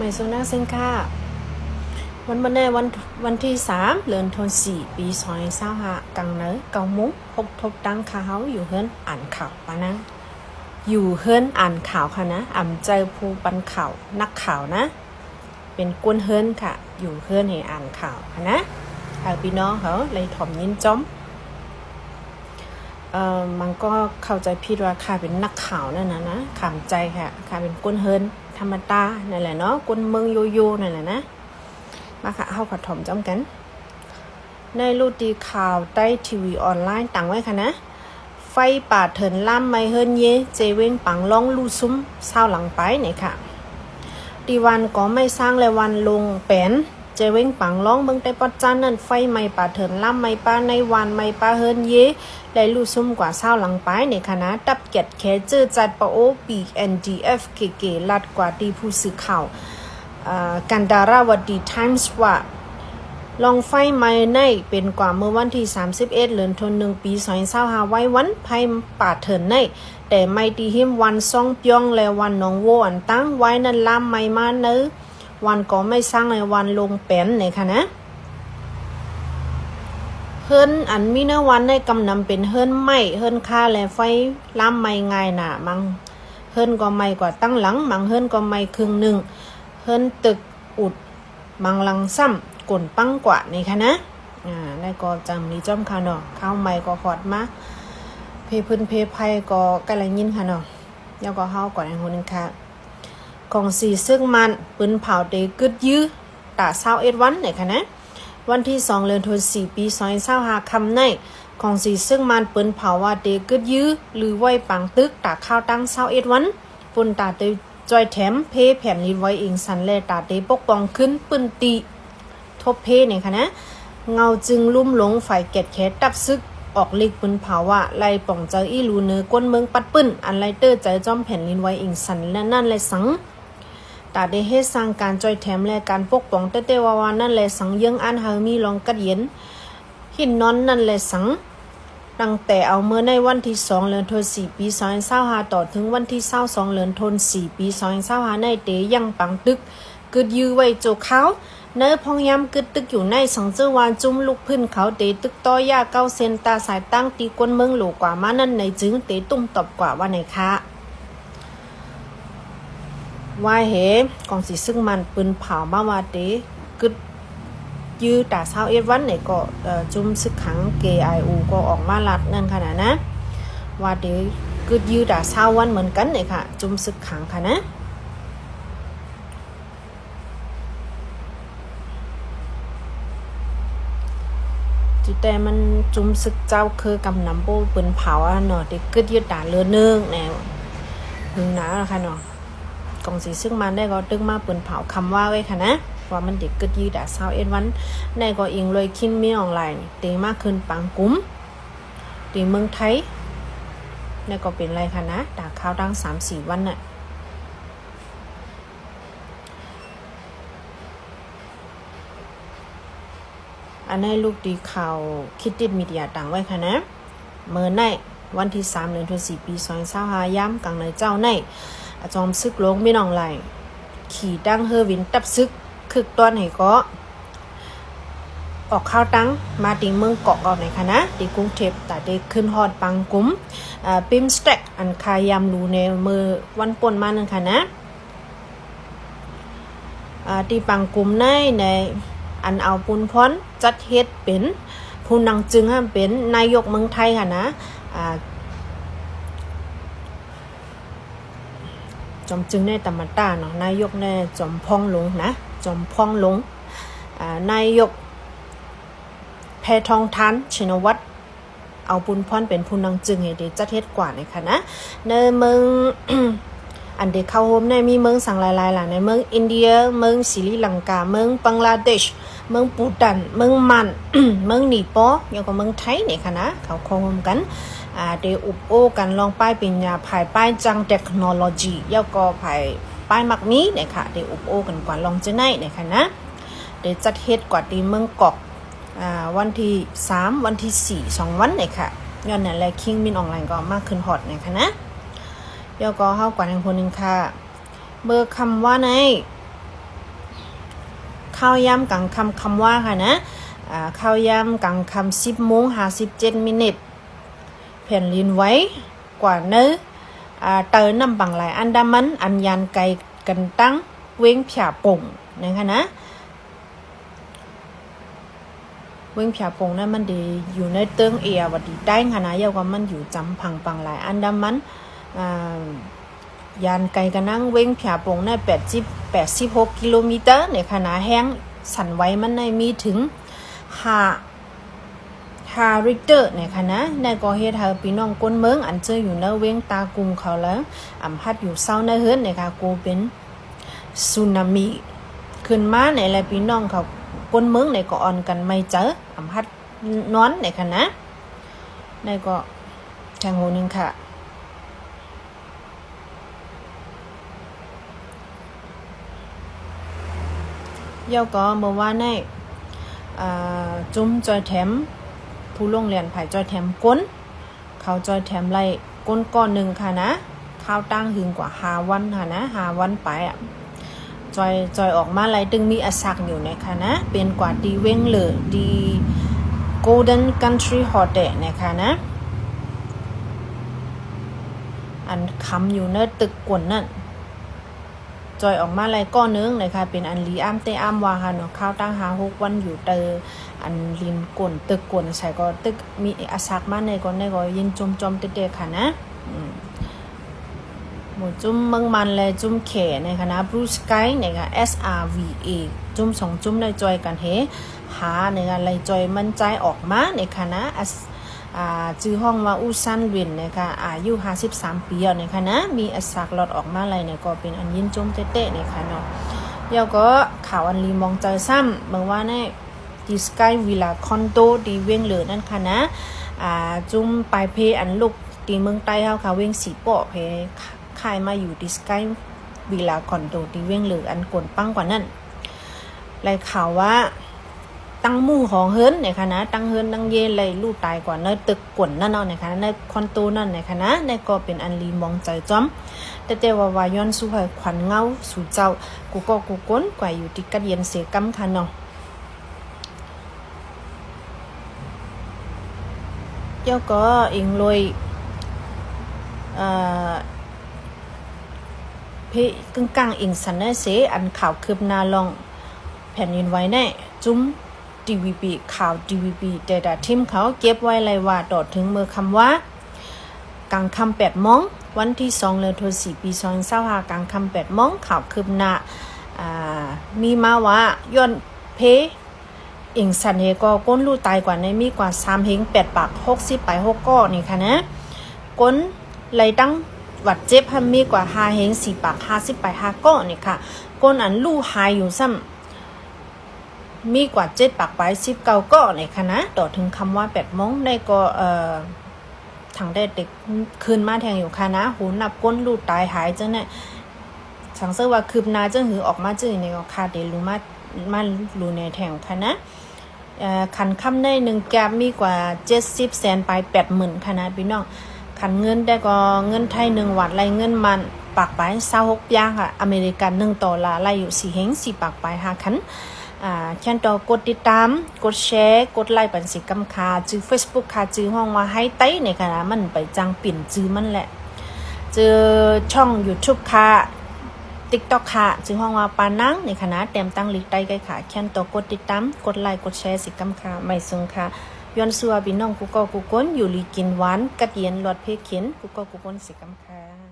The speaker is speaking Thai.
ไม่โซน่าเซนค่ะวันนี้วันที่3เดือนธันวาคมปี2025กังเนอ9 โมงพบทบตั้งข่าวอยู่เฮิรนอ่านข่าวปะนะอยู่เฮิรนอ่านข่าวค่ะนะอ่ำใจผู้ปันข่าวนักข่าวนะเป็นกวนเฮิรนค่ะอยู่เฮิรนให้อ่านข่าวค่ะนะพี่น้องเขาเลยถ่อมยินจ้อมมันก็เข้าใจผิดว่าข้าเป็นนักข่าวนั่นนะขำใจค่ะข้าเป็นกวนเฮิรนธรรมดานั่นแหละเนาะกวนเมืองโยโย่นั่นแหละนะมาค่ะเข้ากับถ่อมจ้อมกันในรูดีข่าวใต้ทีวีออนไลน์ต่างไว้ค่ะนะไฟป่าเถินล่ำไม่เฮิรนเยเจเวงปังล่องลู่ซุ้มเศร้าหลังไปเนี่ยค่ะดีวันก็ไม่สร้างเลยวันลงแปนเจเวงปังล่องเมืองแต่ปัจจันนั่นไฟไม่ป่าเถินล่ำไม่ป่าในวันไม่ป่าเฮิรนเยได้ลู่ซุ้มกว่าเศร้าหลังไปเนี่ยค่ะนะตับเกียดแค่เจอจัดปโอปีNDF เก๋ๆลัดกว่าที่ผู้สื่อข่าวกันดาราวดีไทมส์ว่าลองไฟไหม้ในเป็นกว่าเมื่อวันที่31เดือนธันวาคมปี2025ไว้วันไฟป่าเถินในแต่ไม่ตีหิมวันซ่องเปียงและวันหนองโวอันตั้งไว้นั้นลามไม่มาเนอวันก็ไม่สร้างในวันลงแป้นในค่ะนะเฮิรนอันมีเนวันในกำนำเป็นเฮิรนไหม้เฮิรนค่าและไฟลามไม่ง่ายน่ะมังเฮิรนก็ไม่กว่าตั้งหลังมังเฮิรนก็ไม่ครึ่งนึงเฮิรนตึกอุดมังลังซ้ำกลนปังกว่านี่ค่ะนะได้ก็จำนี้จ้อมค่ะเนาะข้าวใหม่ก็ขอดมาเพพื้นเพไพก็กะละยินค่ะเนาะแล้วก็เฮาก่อนอันคนนึงค่ะของสีซึ่งมันปืนเผาเตกึดยื้อตา21วันเนี่ยค่ะนะวันที่2เดือนธันวาคมปี2025คำในของสีซึ่งมันปืนเผาว่าเตกึดยื้อหรือไว้ปังตึกตาข้าวตั้ง21วันปุ่นตาเตจอยแถมเพแผ่นลินไว้เองสันแลตาเตปกป้องขึ้นปืนตีทบเพเนี่ยค่ะนะเงาจึงลุ่มหลงฝ่ายเกตแคตับซึกออกลิกปืนเผาว่าไล่ป่องเจออีลูเนื้อก้นเมืองปัดปื้นอันไลเตอร์ใจจอมแผ่นลินไว้เองสันและนั่นและสังตาได้เฮ็ดสร้างการจอยแถมและการปกป้องเต้ๆวานั่นและสังเยืองอันเฮามีลองกัดเย็นหินนอนนั่นและสังตั้งแต่เอาเมื่อในวันที่2เดือนธันวาคมปี2025ต่อถึงวันที่22เดือนธันวาคมปี2025ในเตยังปังตึกกึดยื้อไว้โจเขาเนื้อพองยำกึดตึกอยู่ในสังเจวานจุ้มลูกพื้นเขาเตตึกต้อยาเก้าเซนตาสายตั้งตีกวนเมืองหลูกว่ามานั่นในจึงเตตุ้มตบกว่าว่าไหนคะว่าเหกองสีซึ่งมันปืนเผามาว่าเตกึดยื้อตา21วันไหนก็จุ้มซึกขัง KIO ก็ออกมาลัดนั่นขนาดนะว่าเตกึดยื้อตา20วันเหมือนกันเลยค่ะจุ้มซึกขังค่ะนะแต่มันจุ่มซึกเจ้าคือกำนำโบปืนเผาอ่ะเนาะที่กึดยืดด่าเลือนึงแนวหึงหนาค่ะเนาะกองสีซึ่งมันได้ก็ตึกมาปืนเผาคำว่าไว้ค่ะนะว่ามันเด็กกึดยืดด่า21วันในก็อิงเลยคินมีออนไลน์ตีมากขึ้นปังกุ้มตีเมืองไทยในก็เป็นไรค่ะนะด่าข้าวดัง 3-4 วันน่ะอันในลูกดีข่าวคิดติดมีเดียต่างไว้ค่ะนะเมื่อในวันที่3เดือนธันวาคมปี2025ย้ำกลางในเจ้าในจอมซึกลงไม่น้องไหลขี่ดังเฮอวินตับซึกคึกตอนให้ก็ออกข้าวตั้งมาตีเมืองเกาะออกในค่ะนะตีกรุงเทพแต่ได้ขึ้นฮอดปังกุ้มปิมสเต็กอันคายามรูในมือวันป่นมานั่นค่ะนะตีปังกุ้มในอันเอาปุนพ้นจัดเฮ็ดเป็นผู้นำจึงเป็นนายกเมืองไทยค่ะนะจอมจึงในตำมาตาเนาะนายกในจอมพองหลงนะจอมพองหลงนายกแพทองทานชินวัตรเอาปุนพ้นเป็นผู้นำจึงให้ได้จัดเฮ็ดกว่าในค่ะนะในเมือง อันเด็กเข้าโฮมในมีเมืองสั่งหลายๆหลังในเมืองอินเดียเมืองศรีลังกาเมืองบังกลาเทศเมืองปูตันเมืองมัน เมืองนีปอแล้วก็เมืองไทยเนี่ยค่ะนะเขาเข้าโฮมกันเดอุปโอกันลองป้ายปริญญาภายป้ายจังเทคโนโลยีแล้วก็ภายป้ายมักมีเนี่ยค่ะเดอุปโอกันกว่าลองจะไหนเนี่ยค่ะนะเดจัดเฮ็ดกว่าที่เมืองกอกวันที่3วันที่4 2วันเนี่ยค่ะย้อนนั่นแหละคิงมินออนไลน์ก็มากขึ้นฮอตเนี่ยค่ะนะแล้วก็เฮากว่าทางคนนึงค่ะเบอร์คำว่าใน ข้าวยามกลางคำว่าค่ะนะข้าวยามกลางคำ10:57แผ่นดินไหวกว่าเนื้อเตอน้ำบังไหลอันดามันอันยันไกลกันตั้งเว้งผาป่งนะคะนะเว้งผาป่งนั้นมันดีอยู่ในเติงวัดดีได้ค่ะนะยาวกว่ามันอยู่จำพังปังไหลอันดามันยานไกลกันนั่งเว้งผาป่งใน86กิโลเมตรในขณะแห้งสั่นไหวมันในมีถึง5ริกเตอร์ในคณะในก่อเหตุพี่น้องก้นเมืองอันเจออยู่ในเว้งตากุงเขาแล้วพัดอยู่เศร้าในเฮือนในค่ะกูเป็นสึนามิขึ้นมาในอะไรพี่น้องเขาก้นเมืองในก็อ่อนกันไม่เจอพัดนอนในคณะในก็ทางโหนึงค่ะเยาก็เมื่อวานในจุ้มจอยแถมผู้ลงเรียนไผ่จอยแถมก้นเขาจอยแถมไล่ก้นก้อนหนึ่งค่ะนะข้าวตั้งหึงกว่า5วันค่ะนะ5วันไปจอยออกมาไล่ตึงมีอสักอยู่ในค่ะนะเป็นกว่าดีเว้งเลยดี Golden Country Hotel นะคะนะอันคำอยู่ในตึกกวนนั่นจอยออกมาไล่ก้อนนึงนะคะเป็นอันลีอ้ำเตอ้ำว่าค่ะเนาะข้าวตั้ง6วันอยู่เตออันลินกวนตึกกวนใส่ก็ตึกมีอาซักมาในก็ยินจมเตะๆค่ะนะหมู่จุ้มเมืองมันเลยจุ้มเขในคณะ Blue Sky เนี่ยค่ะ SRVA จุ้ม2จุ้มในจอยกันหาในการไล่จอยมันใจออกมาในคณะชื่อห้องว่าอูซันวินนะคะอายุ53ปีในคณะมีอาซักหลอดออกมาไล่เนี่ยก็เป็นอันยินจมเตะๆในคณะเดี๋ยวก็ข่าวอันลีมองใจซ้ำเมื่อว่าในดีสกายวิลล่าคอนโดดีเวียงเหลือนั่นค่ะนะจุ่มปลายเพอันลูกตีเมืองใต้เฮาค่ะเวียงสีเปาะเพขายมาอยู่ดีสกายวิลล่าคอนโดดีเวียงเหลืออันกวนปังกว่านั้นไล่ข่าวว่าตั้งหมู่ของเฮิรนเนี่ยค่ะนะตั้งเฮิรนตั้งเยเลยลูกตายกว่าในตึกกวนนั่นเอาเนี่ยค่ะในคอนโดนั่นเนี่ยค่ะนะในก็เป็นอันลีมองใจจ้อมแต่ว่าย้อนสู่ให้ขวัญเงาสู่เจ้ากูก้นกว่าอยู่ติดกันเย็นเสียกำค่ะเนาะเจ้าก็เองเลยเพกึ่งกลางอิงสันได้เสอันข่าวคืบหน้าลองแผ่นดินไว้แน่จุ้ม DVB ข่าว DVB แต่ทีมเขาเก็บไว้เลยว่าต่อถึงเมื่อคำว่ากลางคำ8 โมงวันที่2เดือนธันวาคมปี2025กลางคำ8 โมงข่าวคืบหน้ามีมาว่าย้อนเพอิงสันเฮก็ก้นลู่ตายกว่าในมีกว่า3เฮง8ปาก60ไป6ก้อนี่ค่ะนะก้นไหลตั้งวัดเจ็บมีกว่า5เฮง4ปาก50ไป5ก้อนี่ค่ะก้นอันลู่หายอยู่ซ้ำมีกว่า7ปากไป19ก้อนี่ค่ะนะต่อถึงคำว่า8 โมงได้ก็ทางได้เด็กคืนมาแทงอยู่ค่ะนะหูนับก้นลู่ตายหายจังเนี่ยสังเสว่าคืบหน้าจังหือออกมาจื้อในก็คาเดรู้มารู้ในแทงค่ะนะขันค่ำได้1แกมีกว่า70แสนไป 80,000ค่ะนะพี่น้องขันเงินได้ก็เงินไทย1วัดไรเงินมันปากไป26อย่างค่ะอเมริกัน1 ดอลลาร์ไรอยู่4เฮง4ปากไป5คันแค่ต่อกดติดตามกดแชร์กดไลค์ปันสิกำคาจื้อ Facebook ค่ะจื้อห้องว่าให้ไต้ในค่ะนะมันไปจังเปลี่ยนจื้อมันแหละเจอช่อง YouTube ค่ะTikTok ค่ะจึงห้องว่าปานังในคณะเต็มตั้งลิกใต้ใกล้ค่ะแค่นตัวกดติดตามกดไลค์กดแชร์สิกำค่ะไม่ซุงค่ะย้อนซัวพี่น้องกูก็กูก้นอยู่ลีกินหวานกะเตียนหลอดเพเขียนกูก็กูก้นสิกำค่ะ